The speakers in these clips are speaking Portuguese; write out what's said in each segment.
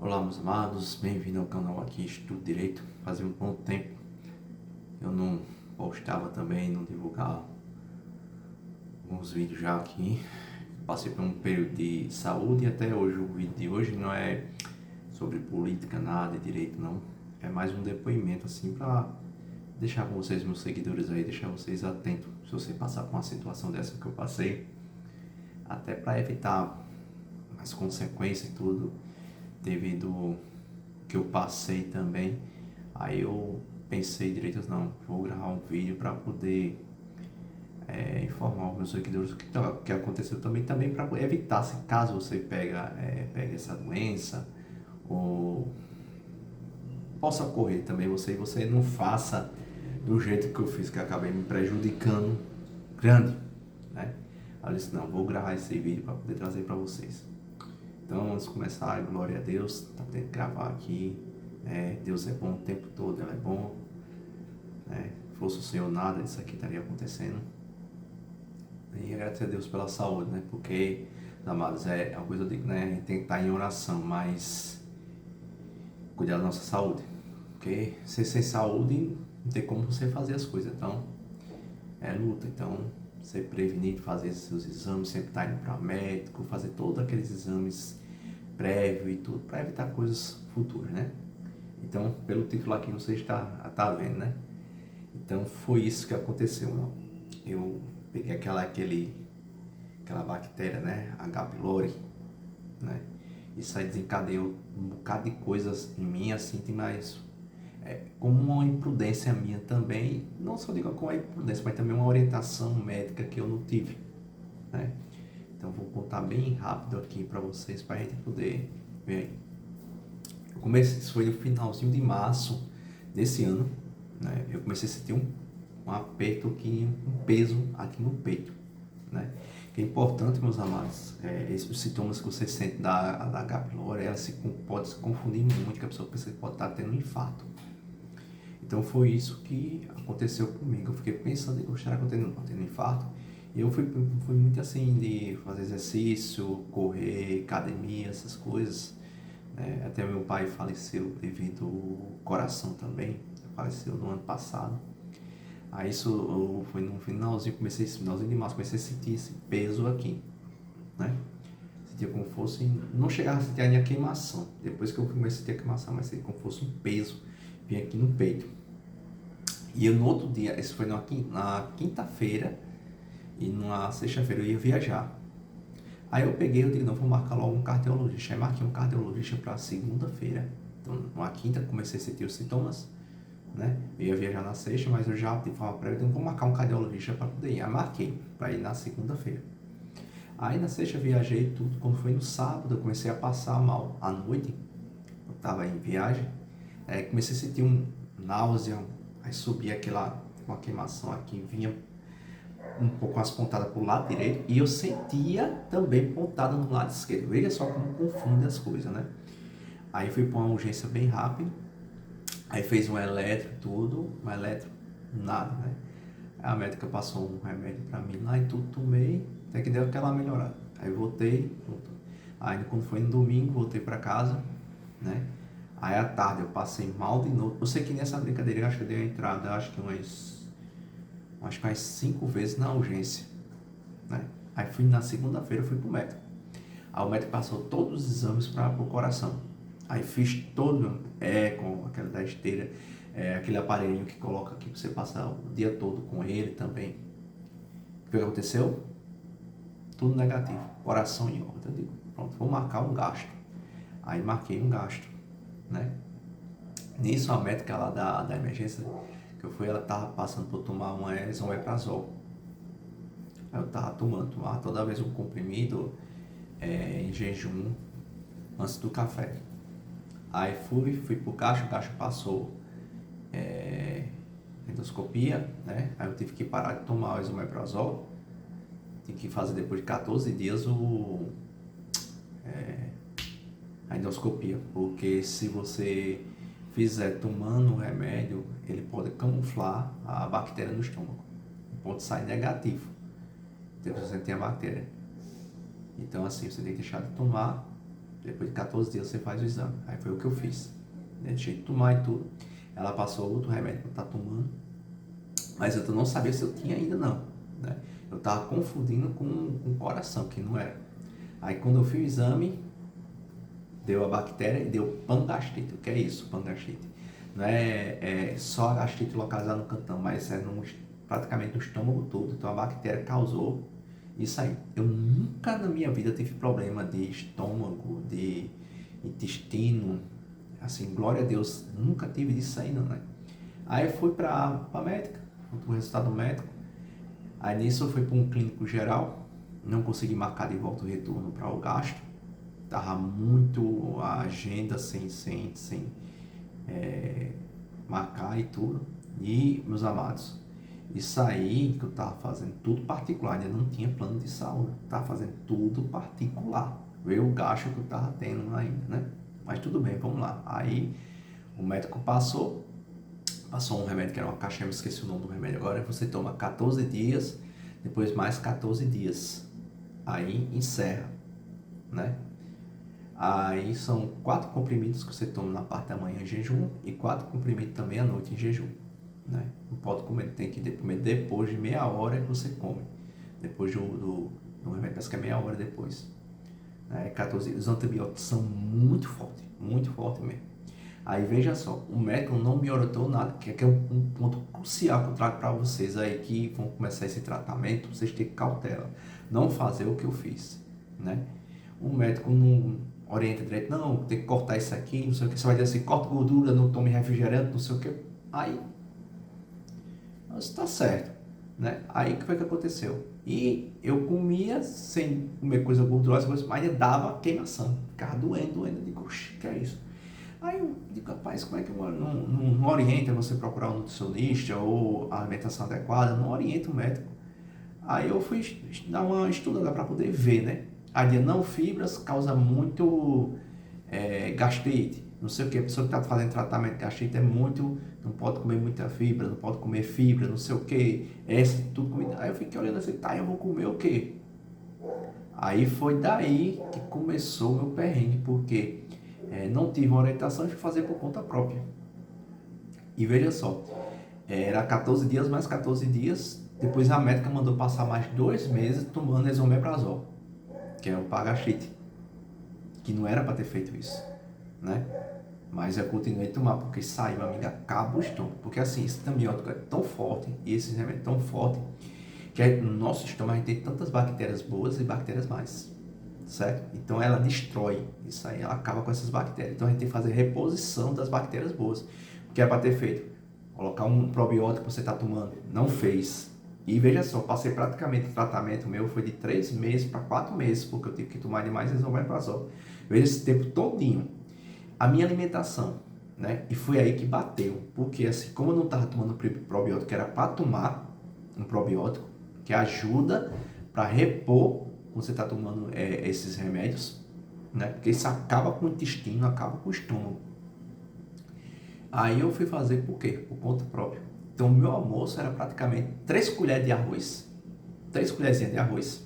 Olá, meus amados, bem-vindo ao canal aqui Estudo Direito. Fazia um bom tempo eu não postava também, não divulgava alguns vídeos já aqui. Passei por um período de saúde e até hoje o vídeo de hoje não é sobre política, nada de direito não. É mais um depoimento assim para deixar com vocês, meus seguidores aí, deixar vocês atentos se você passar por uma situação dessa que eu passei, até para evitar as consequências e tudo devido que eu passei também. Aí eu pensei direito, não, vou gravar um vídeo para poder informar os meus seguidores o que aconteceu também para evitar, se caso você pega essa doença, ou possa ocorrer também você não faça do jeito que eu fiz, que eu acabei me prejudicando grande, né? Aí eu disse, não, vou gravar esse vídeo para poder trazer para vocês. Então, antes de começar, glória a Deus, tá tendo que gravar aqui. Deus é bom o tempo todo, Ele é bom. Fosse o Senhor, nada disso aqui estaria acontecendo. E agradecer a Deus pela saúde, né? Porque, amados, é uma coisa eu digo, né? A gente tem que estar em oração, mas cuidar da nossa saúde. Porque sem saúde, não tem como você fazer as coisas. Então, é luta. Então, ser prevenido, fazer seus exames, sempre estar indo para médico, fazer todos aqueles exames prévios e tudo, para evitar coisas futuras, né? Então, pelo título aqui, você está vendo, né? Então, foi isso que aconteceu, não? Eu peguei aquela bactéria, né? H. pylori, né? Isso aí desencadeou um bocado de coisas em mim, assim, mas como uma imprudência minha também, não só digo com a imprudência, mas também uma orientação médica que eu não tive, né? Então, vou contar bem rápido aqui para vocês, para a gente poder ver. Eu comecei, isso foi no finalzinho de março desse ano, né? Eu comecei a sentir um aperto aqui, um peso aqui no peito, né? Que é importante, meus amados, os sintomas que você sente da H. pylori, pode se confundir muito, que a pessoa pensa que pode estar tendo um infarto. Então foi isso que aconteceu comigo. Eu fiquei pensando, será que eu estou tendo infarto? E eu fui muito assim, de fazer exercício, correr, academia, essas coisas. Até meu pai faleceu devido ao coração também, faleceu no ano passado. Aí isso foi no finalzinho de março, comecei a sentir esse peso aqui, né? Sentia como fosse, não chegava a sentir a minha queimação, depois que eu comecei a sentir a queimação, mas sentia como fosse um peso, vinha aqui no peito. E eu no outro dia, esse foi na quinta-feira, e na sexta-feira eu ia viajar. Aí eu digo, não, vou marcar logo um cardiologista. Aí marquei um cardiologista para segunda-feira. Então, na quinta comecei a sentir os sintomas, né? Eu ia viajar na sexta, mas eu já de forma prévia, então vou marcar um cardiologista para poder ir. Aí marquei para ir na segunda-feira. Aí na sexta viajei tudo. Quando foi no sábado, eu comecei a passar mal. À noite, eu estava em viagem, comecei a sentir náusea, aí subia uma queimação aqui, vinha um pouco as pontadas para o lado direito e eu sentia também pontada no lado esquerdo. Veja só como confunde as coisas, né? Aí fui para uma urgência bem rápido, aí fez um eletro, tudo, um eletro, nada, né? Aí a médica passou um remédio para mim lá e tudo, tomei, até que deu aquela melhorada. Aí voltei, pronto. Aí quando foi no domingo, voltei para casa, né? Aí à tarde eu passei mal de novo. Eu sei que nessa brincadeira eu acho que eu dei uma entrada, acho que umas 5 vezes na urgência, né? Aí fui na segunda-feira, fui pro médico. Aí o médico passou todos os exames para o coração. Aí fiz todo, com aquela da esteira, aquele aparelhinho que coloca aqui para você passar o dia todo com ele também. O que aconteceu? Tudo negativo, coração em ordem. Eu digo, pronto, vou marcar um gasto. Aí marquei um gasto, né? Nisso a médica lá da emergência que eu fui, ela tava passando por tomar um esomeprazol. Aí eu tava tomava toda vez um comprimido em jejum antes do café. Aí fui pro caixa, o caixa passou endoscopia, né? Aí eu tive que parar de tomar o esomeprazol. Tive que fazer depois de 14 dias a endoscopia, porque se você fizer tomando o remédio, ele pode camuflar a bactéria no estômago, pode sair negativo, então você tem a bactéria. Então assim, você tem que deixar de tomar, Depois de 14 dias você faz o exame. Aí foi o que eu fiz. Deixei de tomar e tudo. Ela passou outro remédio que eu tava tomando. Mas eu não sabia se eu tinha ainda não. Né? Eu tava confundindo com o coração, que não era. Aí quando eu fiz o exame, deu a bactéria e deu pangastrite. O que é isso, pangastrite? Não é só a gastrite localizada no cantão, mas é praticamente no estômago todo. Então a bactéria causou isso aí. Eu nunca na minha vida tive problema de estômago, de intestino. Assim, glória a Deus, nunca tive disso aí não, né? Aí eu fui pra médica, o resultado médico. Aí nisso eu fui para um clínico geral, não consegui marcar de volta o retorno para o gastro. Tava muito a agenda sem marcar e tudo. E, meus amados, isso aí que eu tava fazendo tudo particular, ainda não tinha plano de saúde, tava fazendo tudo particular. Veio o gasto que eu tava tendo ainda, né? Mas tudo bem, vamos lá. Aí o médico passou um remédio que era uma caixa, eu esqueci o nome do remédio agora. Você toma 14 dias, depois mais 14 dias. Aí encerra, né? Aí são 4 comprimidos que você toma na parte da manhã em jejum e 4 comprimidos também à noite em jejum, né? Não pode comer, tem que comer depois de meia hora que você come. Depois do remédio, parece que é meia hora depois. 14, os antibióticos são muito fortes mesmo. Aí veja só, o médico não me orientou nada, que é um ponto crucial que eu trago para vocês aí que vão começar esse tratamento, vocês têm cautela, não fazer o que eu fiz, né? O médico não orienta direito, não, tem que cortar isso aqui, não sei o que, você vai dizer assim, corta gordura, não tome refrigerante, não sei o que, aí, está certo, né? Aí o que foi que aconteceu? E eu comia sem comer coisa gordurosa, mas ainda dava queimação, ficava doendo, eu digo, oxe, que é isso? Aí eu digo, rapaz, como é que não orienta você procurar um nutricionista ou a alimentação adequada? Não orienta o médico. Aí eu fui dar uma estudada para poder ver, né? A dia não fibras causa muito gastrite. Não sei o que, a pessoa que está fazendo tratamento de gastrite não pode comer muita fibra, não pode comer fibra, não sei o que, tudo comida. Aí eu fiquei olhando assim, tá, eu vou comer o quê? Aí foi daí que começou o meu perrengue, porque não tive uma orientação e fui fazer por conta própria. E veja só, era 14 dias mais 14 dias, depois a médica mandou passar mais 2 meses tomando esomeprazol, que é o pagastrite, que não era para ter feito isso, né? Mas eu continuei a tomar, porque saiu, amiga, acaba o estômago. Porque assim, esse antibiótico é tão forte, e esse remédio é tão forte, que no nosso estômago a gente tem tantas bactérias boas e bactérias mais, certo? Então ela destrói isso aí, ela acaba com essas bactérias. Então a gente tem que fazer reposição das bactérias boas. O que é para ter feito? Colocar um probiótico que você está tomando, não fez. E veja só, passei praticamente o tratamento meu foi de 3 meses para 4 meses, porque eu tive que tomar demais esomeprazol. Veja esse tempo todinho. A minha alimentação, né? E foi aí que bateu, porque assim, como eu não estava tomando probiótico, que era para tomar um probiótico, que ajuda para repor quando você está tomando esses remédios, né? Porque isso acaba com o intestino, acaba com o estômago. Aí eu fui fazer por quê? Por conta própria. Então o meu almoço era praticamente 3 colheres de arroz. 3 colherzinhas de arroz.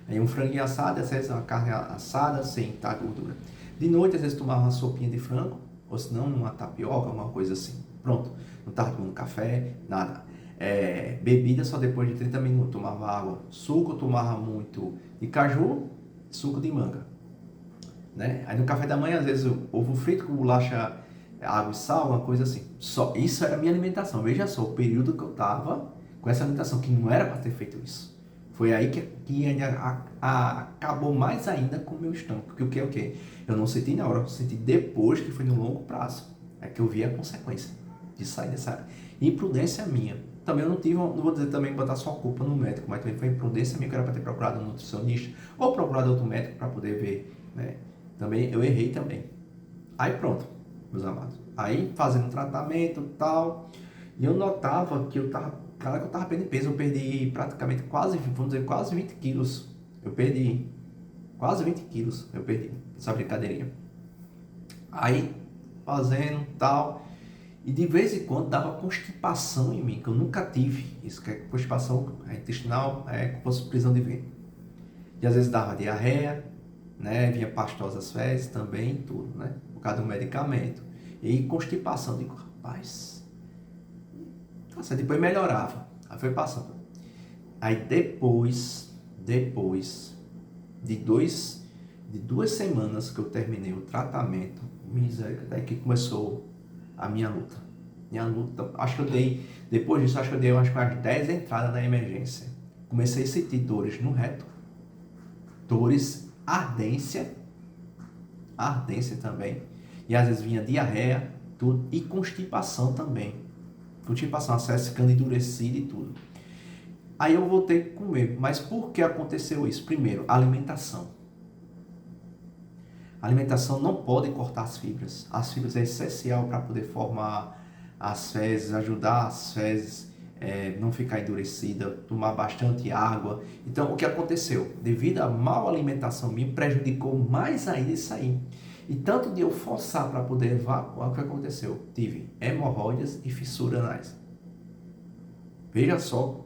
Aí um franguinho assado, às vezes uma carne assada sem tá gordura. De noite, às vezes tomava uma sopinha de frango, ou se não, uma tapioca, uma coisa assim. Pronto. Não estava tomando café, nada. Bebida só depois de 30 minutos, tomava água. Suco eu tomava muito de caju, suco de manga, né? Aí no café da manhã, às vezes, ovo frito com bolacha, água e sal, uma coisa assim. Só isso era a minha alimentação. Veja só, o período que eu tava com essa alimentação, que não era para ter feito isso. Foi aí que ainda acabou mais ainda com o meu estômago. Porque o que é o quê? Eu não senti na hora, eu senti depois, que foi no longo prazo. É que eu vi a consequência de sair dessa imprudência minha. Também eu não vou dizer também botar só a culpa no médico, mas também foi imprudência minha, que era para ter procurado um nutricionista ou procurado outro médico para poder ver, né? Também eu errei também. Aí pronto, meus amados. Aí fazendo tratamento e tal, e eu notava que eu tava perdendo peso. Eu perdi praticamente vamos dizer, quase 20 quilos. Eu perdi quase 20 quilos, essa brincadeirinha. Aí fazendo tal, e de vez em quando dava constipação em mim, que eu nunca tive. Isso que é constipação intestinal, é como se fosse prisão de ventre. E às vezes dava diarreia, né? Vinha pastosas fezes também, tudo, né? Por causa do medicamento. E constipação, digo, rapaz, nossa, depois melhorava. Aí foi passando. Aí depois de 2 semanas que eu terminei o tratamento, misericórdia, daí que começou a minha luta. Minha luta, acho que eu dei, depois disso, acho que eu dei umas 10 entradas na emergência. Comecei a sentir dores no reto, dores, ardência também. E às vezes vinha diarreia, tudo, e constipação também. Constipação, acesso ficando endurecido e tudo. Aí eu voltei a comer. Mas por que aconteceu isso? Primeiro, alimentação. A alimentação não pode cortar as fibras. As fibras é essencial para poder formar as fezes, ajudar as fezes não ficar endurecida, tomar bastante água. Então, o que aconteceu? Devido à mal alimentação me prejudicou mais ainda isso aí. E tanto de eu forçar para poder evacuar, o que aconteceu? Tive hemorroidas e fissura anais. Veja só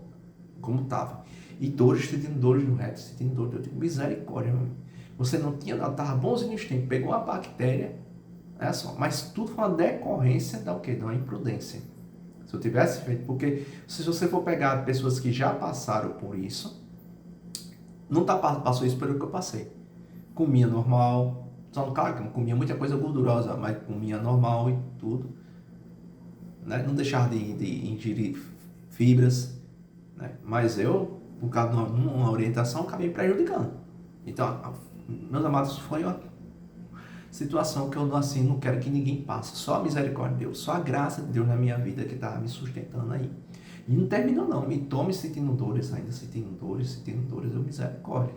como estava. E dores, sentindo dores no reto, sentindo dores. Eu digo, misericórdia, meu amigo. Você não tinha nada, estava bonzinho no tempo, pegou uma bactéria, olha só, mas tudo foi uma decorrência da o quê? De uma imprudência. Se eu tivesse feito, porque se você for pegar pessoas que já passaram por isso, não passou isso pelo que eu passei. Comia normal, só claro que não comia muita coisa gordurosa, mas comia normal e tudo. Né? Não deixava de ingerir fibras, né? Mas eu, por causa de uma orientação, acabei prejudicando. Então, meus amados, foi uma situação que eu assim, não quero que ninguém passe. Só a misericórdia de Deus, só a graça de Deus na minha vida que estava me sustentando aí. E não terminou não, me tome sentindo dores, ainda sentindo dores, eu misericórdia.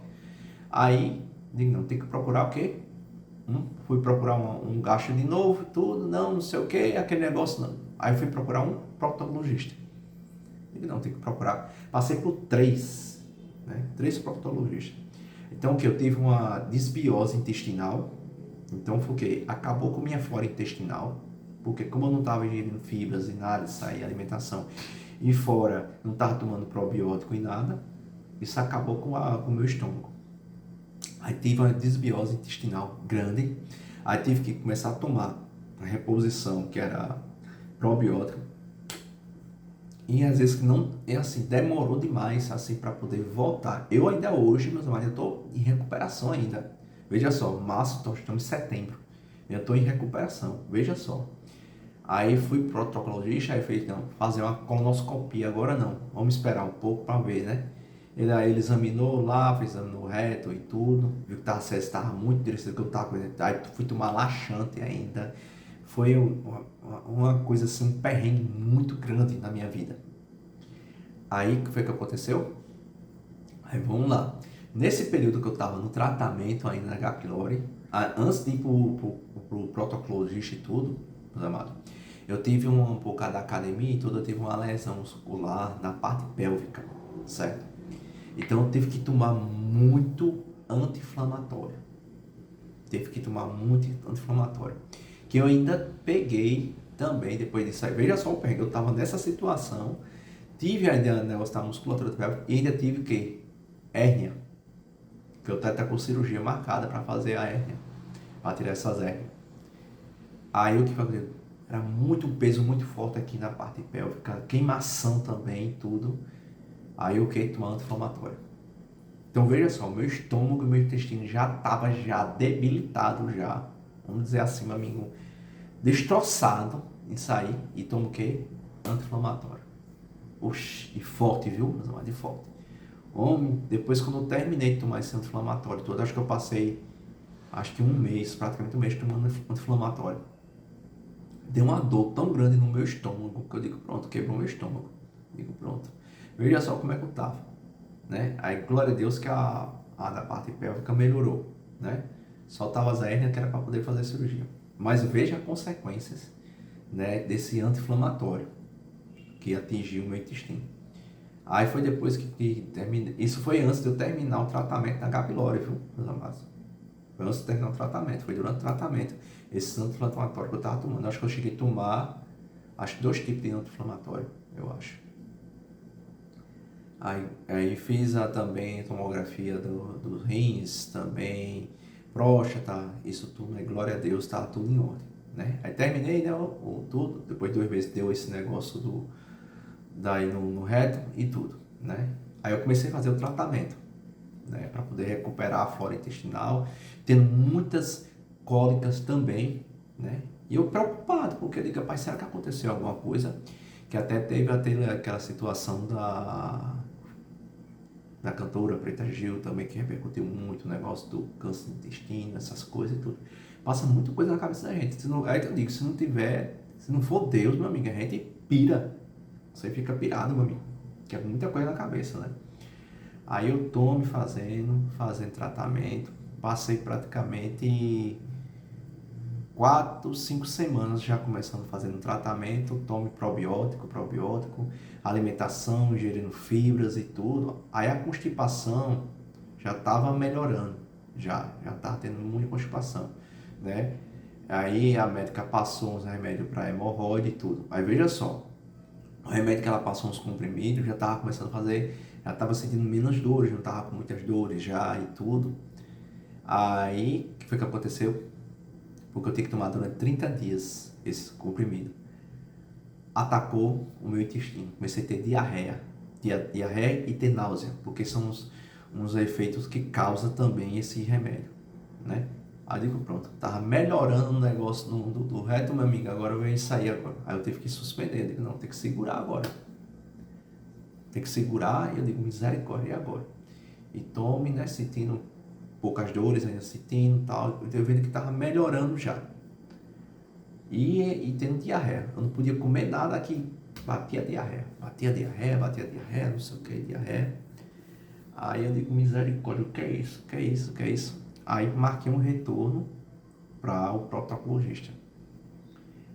Aí, digo, não, tem que procurar o quê? Fui procurar um gasto de novo, tudo, não sei o quê, aquele negócio não. Aí fui procurar um proctologista. Digo, não, tem que procurar. Passei por 3 proctologistas. Então, o que? Eu tive uma desbiose intestinal. Então, foi o quê? Acabou com minha flora intestinal. Porque como eu não estava ingerindo fibras e nada, isso aí, alimentação, e fora não estava tomando probiótico e nada, isso acabou com o meu estômago. Aí tive uma desbiose intestinal grande. Aí tive que começar a tomar a reposição, que era probiótico. E às vezes não é assim, demorou demais assim para poder voltar. Eu ainda hoje, meus amigos, eu estou em recuperação ainda. Veja só, março, estamos em setembro. Eu estou em recuperação, veja só. Aí fui pro proctologista, aí fez, não, fazer uma colonoscopia, agora não, vamos esperar um pouco para ver, né? Ele examinou lá, fez exame no reto e tudo, viu que estava muito interessante, que eu estava com ele. Aí fui tomar laxante ainda. Foi uma coisa assim, um perrengue muito grande na minha vida. Aí, o que foi que aconteceu? Aí, vamos lá. Nesse período que eu estava no tratamento ainda na H. pylori, antes de ir pro protocologista e tudo, meus amados, eu tive um pouco da academia e tudo, eu tive uma lesão muscular na parte pélvica, certo? Então, eu tive que tomar muito anti-inflamatório. Que eu ainda peguei também depois disso aí. Veja só o perrengue, eu estava nessa situação, tive ainda negócio da musculatura pélvica e ainda tive o quê? Hérnia. Que eu até com cirurgia marcada para fazer a hérnia, para tirar essas hérnias. Aí o que foi? Era muito peso muito forte aqui na parte pélvica, queimação também, tudo. Aí o que? Tomando anti-inflamatório. Então veja só, meu estômago e meu intestino já estava debilitado já, vamos dizer assim, meu amigo, destroçado em sair e tomo o quê? Anti-inflamatório. Oxi, e forte, viu? Mas não é de forte. Homem, depois quando eu terminei de tomar esse anti-inflamatório todo, acho que eu passei, acho que um mês, praticamente um mês tomando anti-inflamatório. Deu uma dor tão grande no meu estômago, que eu digo, pronto, quebrou meu estômago. Digo, pronto. Veja só como é que eu tava, né? Aí, glória a Deus que a da parte pélvica melhorou, né? Só tava as hérnias que era para poder fazer cirurgia. Mas veja as consequências, né, desse anti-inflamatório que atingiu o meu intestino. Aí foi depois que terminei. Isso foi antes de eu terminar o tratamento da H. pylori, viu, meus amados? Foi antes de terminar o tratamento, foi durante o tratamento. Esse anti-inflamatório que eu estava tomando, acho que eu cheguei a tomar, acho que 2 tipos de anti-inflamatório, eu acho. Aí fiz também a tomografia dos rins também, próstata, isso tudo, né? Glória a Deus, tá tudo em ordem, né? Aí terminei, né, tudo, depois de 2 meses deu esse negócio daí no reto e tudo, né? Aí eu comecei a fazer o tratamento, né, para poder recuperar a flora intestinal, tendo muitas cólicas também, né? E eu preocupado, porque eu digo, rapaz, será que aconteceu alguma coisa? Que até teve aquela situação da cantora Preta Gil também, que repercutiu muito o negócio do câncer do intestino, essas coisas e tudo. Passa muita coisa na cabeça da gente. Aí eu digo, se não for Deus, meu amigo, a gente pira. Você fica pirado, meu amigo. Que é muita coisa na cabeça, né? Aí eu tô me fazendo tratamento. Passei praticamente 4, 5 semanas já começando fazendo tratamento, tome probiótico, alimentação, ingerindo fibras e tudo. Aí a constipação já estava melhorando, já estava tendo muita constipação, né? Aí a médica passou uns remédios para hemorroide e tudo. Aí veja só, o remédio que ela passou uns comprimidos, já estava começando a fazer, já estava sentindo menos dores, não estava com muitas dores já e tudo. Aí, o que foi que aconteceu? Porque eu tenho que tomar durante 30 dias esse comprimido. Atacou o meu intestino. Comecei a ter diarreia e ter náusea, porque são uns efeitos que causa também esse remédio, né? Aí eu digo, pronto, tava melhorando o negócio do reto, meu amigo, agora eu venho sair agora. Aí eu tive que suspender, eu digo, não, tem que segurar agora. Tem que segurar, e eu digo, misericórdia, e agora? E tome, né, sentindo poucas dores, ainda sentindo e tal, eu vendo que tava melhorando já. E tendo diarreia. Eu não podia comer nada que batia diarreia, não sei o que, diarreia. Aí eu digo, misericórdia, o que é isso? O que é isso? Aí marquei um retorno para o proctologista.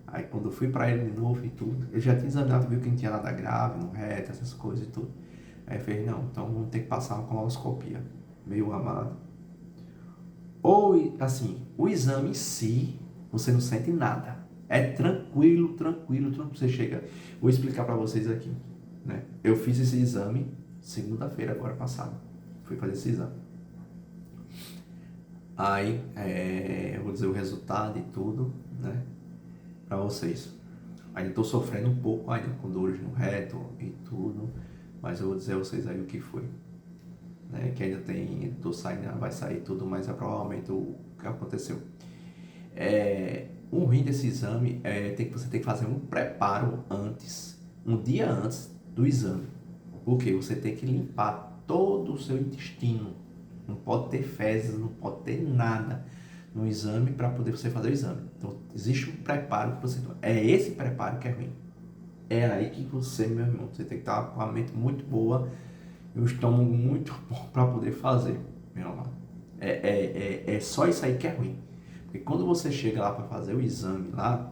Aí quando eu fui para ele de novo e tudo, ele já tinha examinado, viu que não tinha nada grave no reto, essas coisas e tudo. Aí ele fez, não, então vamos ter que passar uma colonoscopia. Meu amado. Ou, assim, o exame em si, você não sente nada. É tranquilo. Você chega. Vou explicar para vocês aqui, né? Eu fiz esse exame segunda-feira, agora passada. Fui fazer esse exame. Aí, eu vou dizer o resultado e tudo, né? Para vocês. Ainda estou sofrendo um pouco ainda com dores no reto e tudo, mas eu vou dizer a vocês aí o que foi. Né? Que ainda tem, vai sair tudo, mas é provavelmente o que aconteceu. Um ruim desse exame você tem que fazer um preparo antes, um dia antes do exame. Porque você tem que limpar todo o seu intestino. Não pode ter fezes, não pode ter nada no exame para poder você fazer o exame. Então, existe um preparo que você... É esse preparo que é ruim. É aí que você, meu irmão, você tem que estar com a mente muito boa e o estômago muito bom para poder fazer, meu amado. É só isso aí que é ruim. Porque quando você chega lá para fazer o exame lá,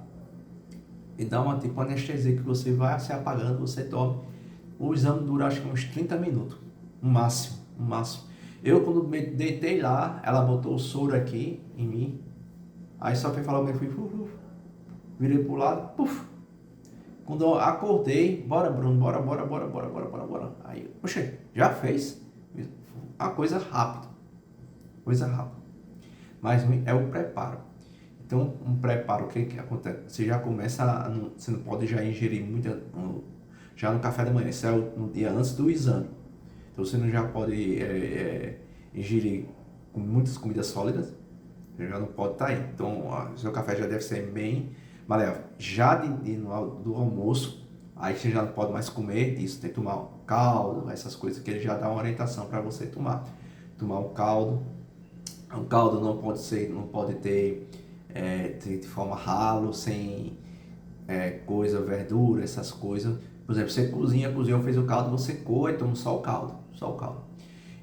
e dá uma tipo anestesia que você vai se apagando, você dorme. O exame dura acho que uns 30 minutos, no máximo. Eu quando me deitei lá, ela botou o soro aqui em mim, aí só foi falar, eu fui, virei pro lado, puf. Quando eu acordei, bora Bruno, bora. Aí, poxa, já fez? A coisa rápido. Mas é o preparo. Então, um preparo, o que acontece? Você já começa, você não pode já ingerir já no café da manhã, isso é no dia antes do exame. Então, você não já pode ingerir com muitas comidas sólidas, você já não pode estar aí. Então, o seu café já deve ser bem maleável. Já do almoço, aí você já não pode mais comer isso, tem que tomar um caldo, essas coisas que ele já dá uma orientação para você tomar. Tomar um caldo. Um caldo não pode ter de forma ralo, sem coisa, verdura, essas coisas. Por exemplo, você cozinhou, fez o caldo, você coa e toma só o caldo.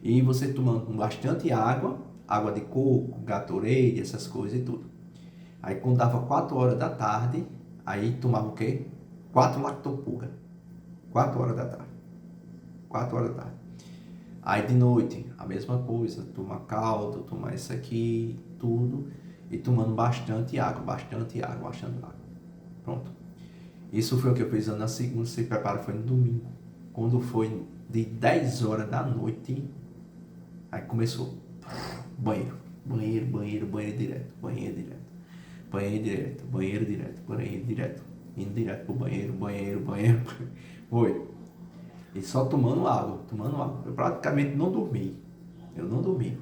E você tomando com bastante água de coco, Gatorade, essas coisas e tudo. Aí quando dava 4 horas da tarde, aí tomava o quê? 4 lactopurga. 4 horas da tarde. Aí de noite, a mesma coisa, tomar caldo, tomar isso aqui, tudo, e tomando bastante água. Pronto. Isso foi o que eu fiz na segunda, se prepara, foi no domingo. Quando foi de 10 horas da noite, aí começou banheiro. Banheiro, banheiro, banheiro direto, banheiro direto. Banheiro direto, banheiro direto, banheiro direto. Indo direto pro banheiro, banheiro, banheiro. Foi. E só tomando água, tomando água. Eu praticamente não dormi. Eu não dormi.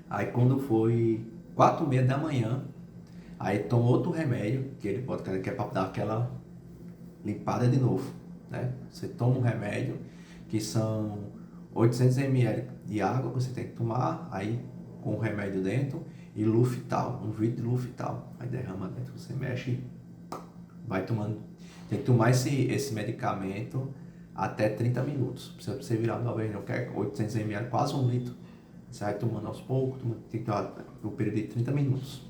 Aí quando foi 4:30 da manhã, aí tomou outro remédio, que ele pode que é para dar aquela limpada de novo, né? Você toma um remédio, que são 800 ml de água que você tem que tomar, aí com o remédio dentro, e Luftal, um vidro de Luftal. Aí derrama dentro, você mexe, vai tomando. Tem que tomar esse medicamento até 30 minutos. Precisa você virar uma vez, não quer 800 ml, quase 1 litro. Você vai tomando aos poucos, tem que tomar no período de 30 minutos.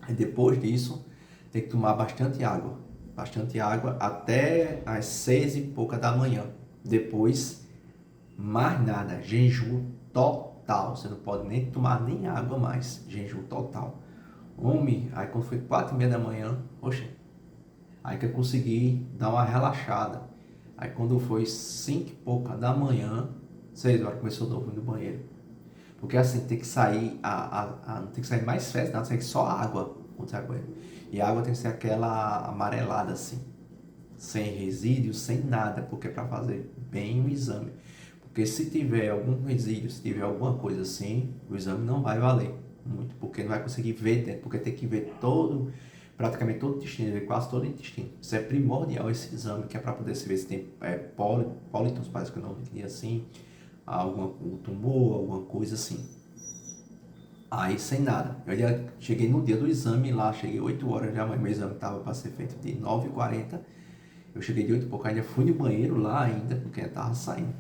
Aí depois disso, tem que tomar bastante água até as 6 e pouca da manhã. Depois, mais nada, jejum total. Você não pode nem tomar nem água mais, jejum total. Homem, aí quando foi 4:30 da manhã, oxe, aí que eu consegui dar uma relaxada. Aí quando foi 5 e pouca da manhã, 6 horas, começou o novo no banheiro. Porque assim, tem que sair, não tem que sair mais fezes, não, tem que só água quando sai do banheiro. E a água tem que ser aquela amarelada assim, sem resíduos, sem nada, porque é para fazer bem o exame. Porque se tiver algum resíduo, se tiver alguma coisa assim, o exame não vai valer muito, porque não vai conseguir ver dentro, porque tem que ver todo, praticamente todo o intestino, quase todo o intestino. Isso é primordial, esse exame, que é para poder se ver se tem pólitos, parece que eu não entendi assim, um tumor, alguma coisa assim. Aí sem nada. Eu já cheguei no dia do exame lá, cheguei 8 horas já, mas meu exame estava para ser feito de 9h40. Eu cheguei de 8 e pouco, ainda fui no banheiro lá ainda, porque eu estava saindo.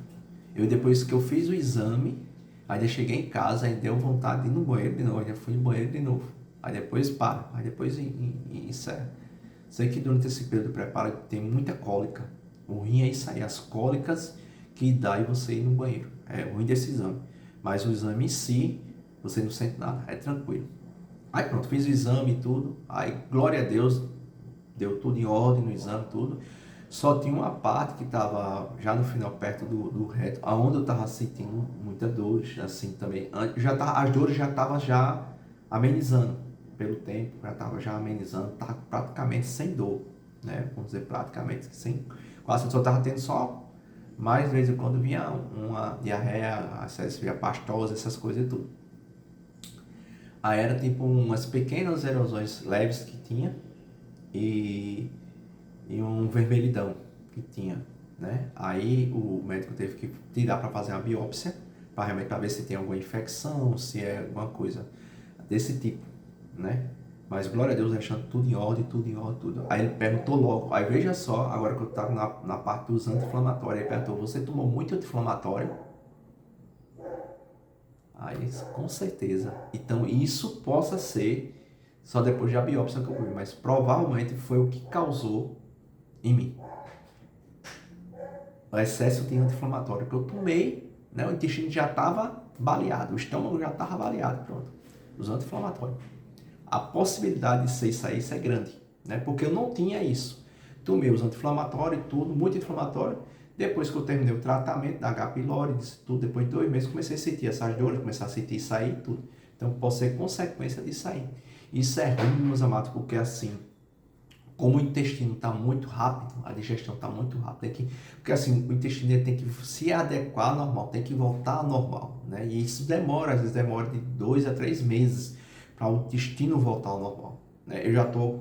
Eu depois que eu fiz o exame, ainda cheguei em casa, aí deu vontade de ir no banheiro de novo, ainda fui no banheiro de novo. Aí depois para, aí depois encerra. Sei que durante esse período de preparo tem muita cólica. O ruim é isso aí, as cólicas que dá e você ir no banheiro. É o ruim desse exame. Mas o exame em si, você não sente nada, é tranquilo. Aí pronto, fiz o exame e tudo. Aí, glória a Deus, deu tudo em ordem no exame, tudo. Só tinha uma parte que estava já no final, perto do reto, aonde eu estava sentindo muita dor, assim também. Já tá, as dores já estavam já amenizando pelo tempo, já estava já amenizando, estava praticamente sem dor, né? Vamos dizer, praticamente sem. Quase só estava tendo só. Mais de vez em quando vinha uma diarreia, acesso via pastosa, essas coisas e tudo. Aí era tipo umas pequenas erosões leves que tinha e um vermelhidão que tinha, né? Aí o médico teve que tirar para fazer uma biópsia, para realmente ver se tem alguma infecção, se é alguma coisa desse tipo, né? Mas glória a Deus, deixando tudo em ordem, tudo em ordem, tudo. Aí ele perguntou logo, aí veja só, agora que eu estava na parte dos anti-inflamatórios, ele perguntou, você tomou muito anti-inflamatório? Aí, com certeza. Então, isso possa ser só depois da biópsia que eu vi, mas provavelmente foi o que causou em mim o excesso de anti-inflamatório que eu tomei, né? O intestino já estava baleado, o estômago já estava baleado, pronto. Os anti-inflamatórios. A possibilidade de ser isso é grande, né? Porque eu não tinha isso. Tomei os anti-inflamatórios e tudo, muito inflamatório. Depois que eu terminei o tratamento da H. pylori, tudo, depois de 2 meses, comecei a sentir essas dores, comecei a sentir isso aí tudo. Então, pode ser consequência disso aí. Isso é ruim, meus amados, porque assim, como o intestino está muito rápido, a digestão está muito rápida, porque assim, o intestino tem que se adequar ao normal, tem que voltar ao normal, né? E isso demora, às vezes demora de 2 a 3 meses para o intestino voltar ao normal, né? Eu já estou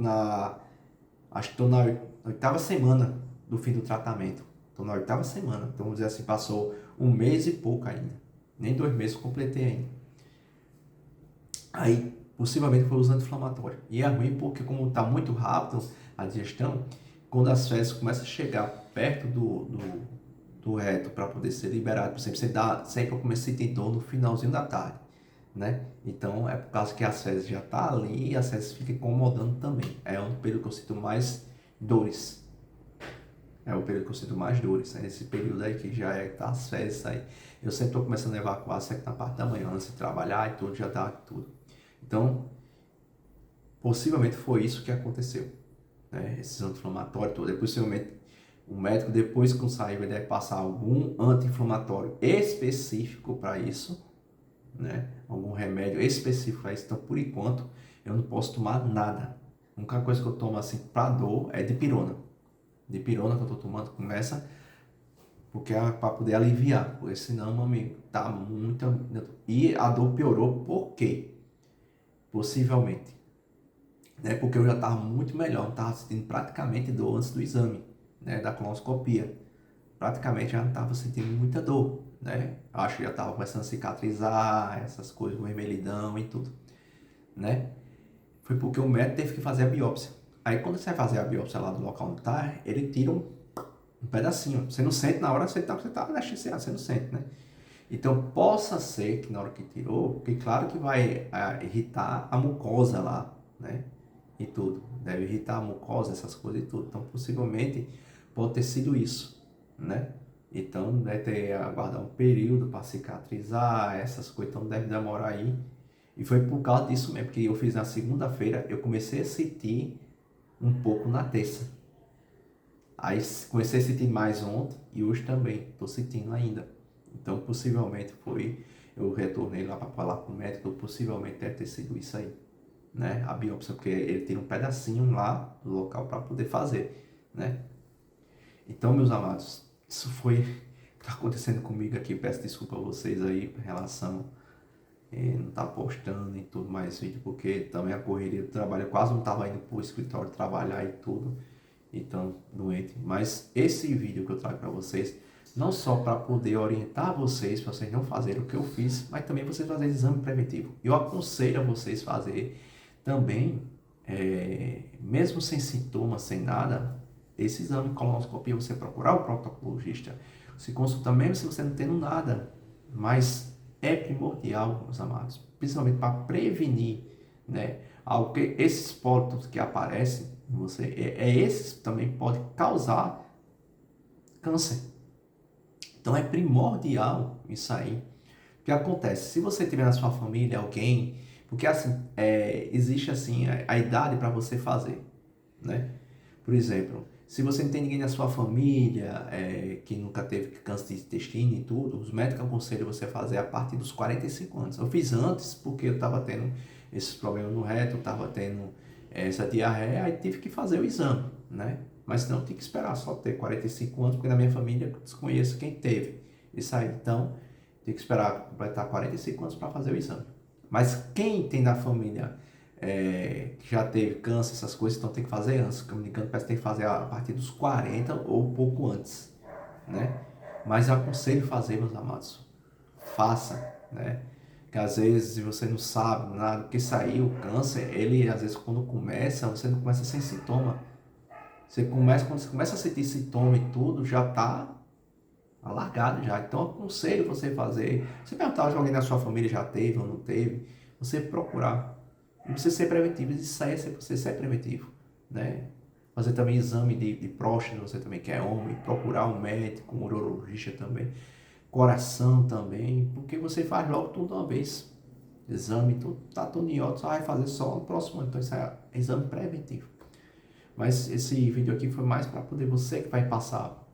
acho que estou na 8ª semana do fim do tratamento, estou na 8ª semana, então vamos dizer assim, passou 1 mês e pouco ainda, nem 2 meses completei ainda. Aí, possivelmente foi os anti-inflamatórios. E é ruim porque como está muito rápido a digestão, quando as fezes começam a chegar perto do reto para poder ser liberado, por exemplo, sempre eu comecei a sentir dor no finalzinho da tarde, né? Então, é por causa que as fezes já tá ali e as fezes ficam incomodando também. É um período que eu sinto mais dores. É o período que eu sinto mais dores. É nesse período aí que já tá as fezes aí. Eu sempre estou começando a evacuar, sempre na parte da manhã, antes de trabalhar e tudo, já tá tudo. Então, possivelmente foi isso que aconteceu, né? Esses anti-inflamatórios, tudo. Possivelmente, o médico, depois que eu sair, vai deve passar algum anti-inflamatório específico para isso, né? Algum remédio específico a isso. Então, por enquanto, eu não posso tomar nada. A única coisa que eu tomo assim para dor é dipirona. Dipirona que eu tô tomando começa porque é para poder aliviar, porque senão, meu amigo, tá muito. E a dor piorou por quê? Possivelmente, né? Porque eu já estava muito melhor, não estava sentindo praticamente dor antes do exame, né? Da colonoscopia. Praticamente já não estava sentindo muita dor, né? Acho que já estava começando a cicatrizar, essas coisas, vermelhidão e tudo, né? Foi porque o médico teve que fazer a biópsia. Aí quando você vai fazer a biópsia lá do local onde tá, ele tira um pedacinho. Você não sente na hora que você tá anestesiado, você não sente, né? Então possa ser que na hora que tirou, porque claro que vai irritar a mucosa lá, né? E tudo. Deve irritar a mucosa, essas coisas e tudo. Então possivelmente pode ter sido isso, né? Então deve ter aguardar um período para cicatrizar, essas coisas, então deve demorar aí. E foi por causa disso mesmo, porque eu fiz na segunda-feira, eu comecei a sentir um pouco na terça. Aí comecei a sentir mais ontem e hoje também, estou sentindo ainda. Então possivelmente foi, eu retornei lá para falar com o médico, possivelmente deve ter sido isso aí, né? A biópsia, porque ele tira um pedacinho lá do local para poder fazer, né? Então, meus amados, isso foi o que está acontecendo comigo aqui. Peço desculpa a vocês aí em relação não tá postando e tudo mais vídeo, porque também a correria do trabalho, eu quase não estava indo pro escritório trabalhar e tudo, então doente. Mas esse vídeo que eu trago para vocês, não só para poder orientar vocês, para vocês não fazerem o que eu fiz, mas também vocês fazerem exame preventivo. Eu aconselho a vocês fazer também, mesmo sem sintomas, sem nada, esse exame de colonoscopia, você procurar o proctologista, se consulta mesmo se você não tendo nada, mas é primordial, meus amados, principalmente para prevenir, né, algo que esses pólitos que aparecem em você, esses também pode causar câncer. Então é primordial isso aí. O que acontece? Se você tiver na sua família alguém, porque assim, existe assim a idade para você fazer, né? Por exemplo, se você não tem ninguém na sua família que nunca teve câncer de intestino e tudo, os médicos aconselham você a fazer a partir dos 45 anos. Eu fiz antes porque eu estava tendo esses problemas no reto, estava tendo essa diarreia, aí tive que fazer o exame, né? Mas não tem que esperar só ter 45 anos, porque na minha família eu desconheço quem teve isso aí. Então, tem que esperar completar 45 anos para fazer o exame. Mas quem tem na família que já teve câncer, essas coisas, então tem que fazer antes. Se eu não me engano, parece que tem que fazer a partir dos 40 ou um pouco antes, né? Mas eu aconselho fazer, meus amados. Faça, né? Que às vezes você não sabe nada, porque saiu o câncer, ele às vezes quando começa, você não começa sem sintoma. Quando você começa a sentir sintoma e tudo, já tá alargado já. Então eu aconselho você fazer. Você perguntar se alguém da sua família já teve ou não teve, você procurar. E você ser preventivo, isso aí é você ser preventivo, né? Fazer também exame de próstata, você também que é homem, procurar um médico, um urologista também, coração também, porque você faz logo tudo de uma vez. Exame, tudo, tá tudo em ordem, só vai fazer só no próximo ano. Então isso é exame preventivo. Mas esse vídeo aqui foi mais para poder você que vai passar,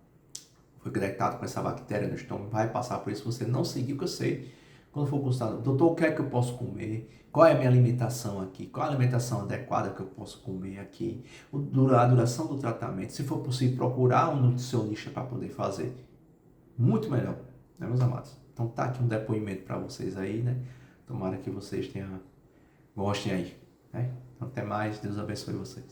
foi detectado com essa bactéria no estômago, vai passar por isso, você não seguir o que eu sei. Quando for consultado, doutor, o que é que eu posso comer? Qual é a minha alimentação aqui? Qual é a alimentação adequada que eu posso comer aqui? A duração do tratamento. Se for possível, procurar um nutricionista para poder fazer. Muito melhor, né, meus amados? Então tá aqui um depoimento para vocês aí, né? Tomara que vocês gostem aí, né? Então, até mais, Deus abençoe vocês.